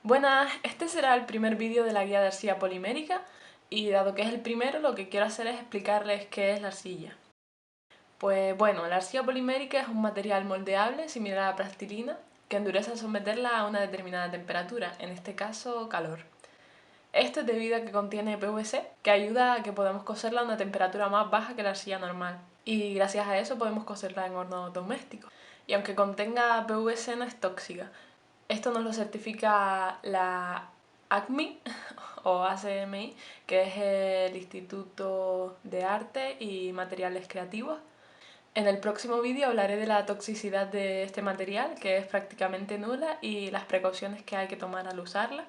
Buenas, este será el primer vídeo de la guía de arcilla polimérica y dado que es el primero lo que quiero hacer es explicarles qué es la arcilla. Pues bueno, la arcilla polimérica es un material moldeable similar a la plastilina que endurece al someterla a una determinada temperatura, en este caso calor. Esto es debido a que contiene PVC, que ayuda a que podamos coserla a una temperatura más baja que la arcilla normal y gracias a eso podemos coserla en hornos domésticos. Y aunque contenga PVC no es tóxica. Esto nos lo certifica la ACMI o ACMI, que es el Instituto de Arte y Materiales Creativos. En el próximo vídeo hablaré de la toxicidad de este material, que es prácticamente nula, y las precauciones que hay que tomar al usarla.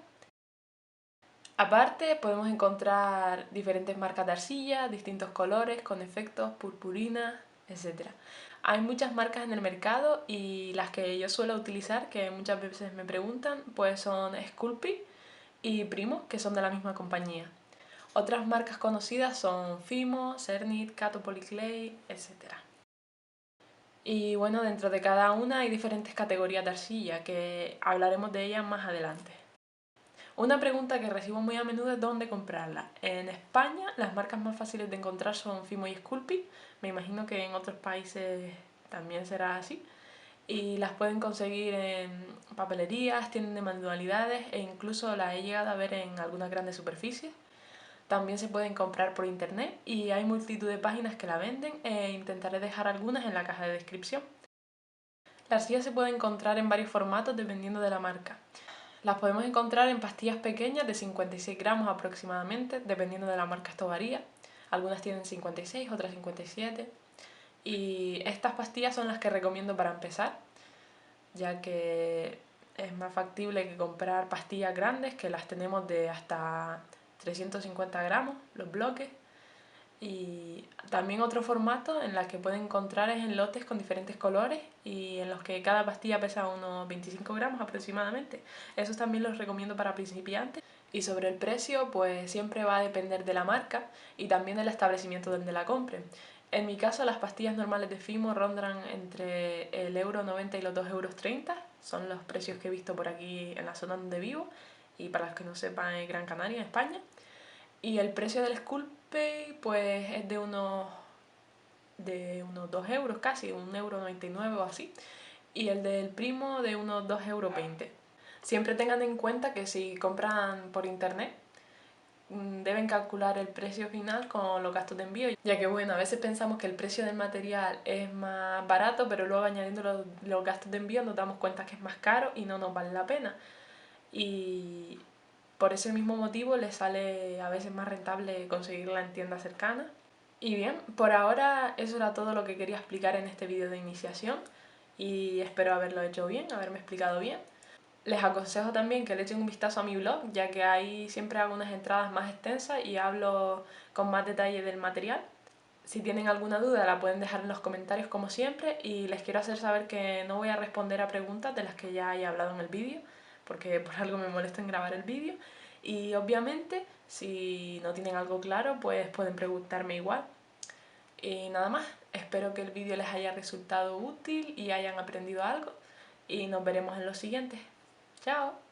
Aparte, podemos encontrar diferentes marcas de arcilla, distintos colores, con efectos, purpurina, etc. Hay muchas marcas en el mercado y las que yo suelo utilizar, que muchas veces me preguntan, pues son Sculpey y Primo, que son de la misma compañía. Otras marcas conocidas son Fimo, Cernit, Cato Polyclay, etc. Y bueno, dentro de cada una hay diferentes categorías de arcilla, que hablaremos de ellas más adelante. Una pregunta que recibo muy a menudo es dónde comprarla. En España las marcas más fáciles de encontrar son Fimo y Sculpey, me imagino que en otros países también será así. Y las pueden conseguir en papelerías, tiendas de manualidades e incluso las he llegado a ver en algunas grandes superficies. También se pueden comprar por internet y hay multitud de páginas que la venden e intentaré dejar algunas en la caja de descripción. La arcilla se puede encontrar en varios formatos dependiendo de la marca. Las podemos encontrar en pastillas pequeñas de 56 gramos aproximadamente, dependiendo de la marca esto varía. Algunas tienen 56, otras 57. Y estas pastillas son las que recomiendo para empezar, ya que es más factible que comprar pastillas grandes, que las tenemos de hasta 350 gramos, los bloques. Y también otro formato en la que pueden encontrar es en lotes con diferentes colores y en los que cada pastilla pesa unos 25 gramos aproximadamente. Esos también los recomiendo para principiantes. Y sobre el precio, pues siempre va a depender de la marca y también del establecimiento donde la compren. En mi caso, las pastillas normales de Fimo rondan entre el €1,90 y los €2,30. Son los precios que he visto por aquí en la zona donde vivo y para los que no sepan, en Gran Canaria, en España. Y el precio del Sculpey pues es de unos 2 euros casi, €1,99 o así. Y el del Primo de unos €2,20. Siempre tengan en cuenta que si compran por internet deben calcular el precio final con los gastos de envío, ya que bueno, a veces pensamos que el precio del material es más barato, pero luego añadiendo los gastos de envío nos damos cuenta que es más caro y no nos vale la pena. Y por ese mismo motivo les sale a veces más rentable conseguirla en tiendas cercanas. Y bien, por ahora eso era todo lo que quería explicar en este vídeo de iniciación y espero haberlo hecho bien, haberme explicado bien. Les aconsejo también que le echen un vistazo a mi blog, ya que ahí siempre hago unas entradas más extensas y hablo con más detalle del material. Si tienen alguna duda la pueden dejar en los comentarios como siempre y les quiero hacer saber que no voy a responder a preguntas de las que ya haya hablado en el vídeo, porque por algo me molesta en grabar el vídeo. Y obviamente, si no tienen algo claro, pues pueden preguntarme igual. Y nada más, espero que el vídeo les haya resultado útil y hayan aprendido algo. Y nos veremos en los siguientes. ¡Chao!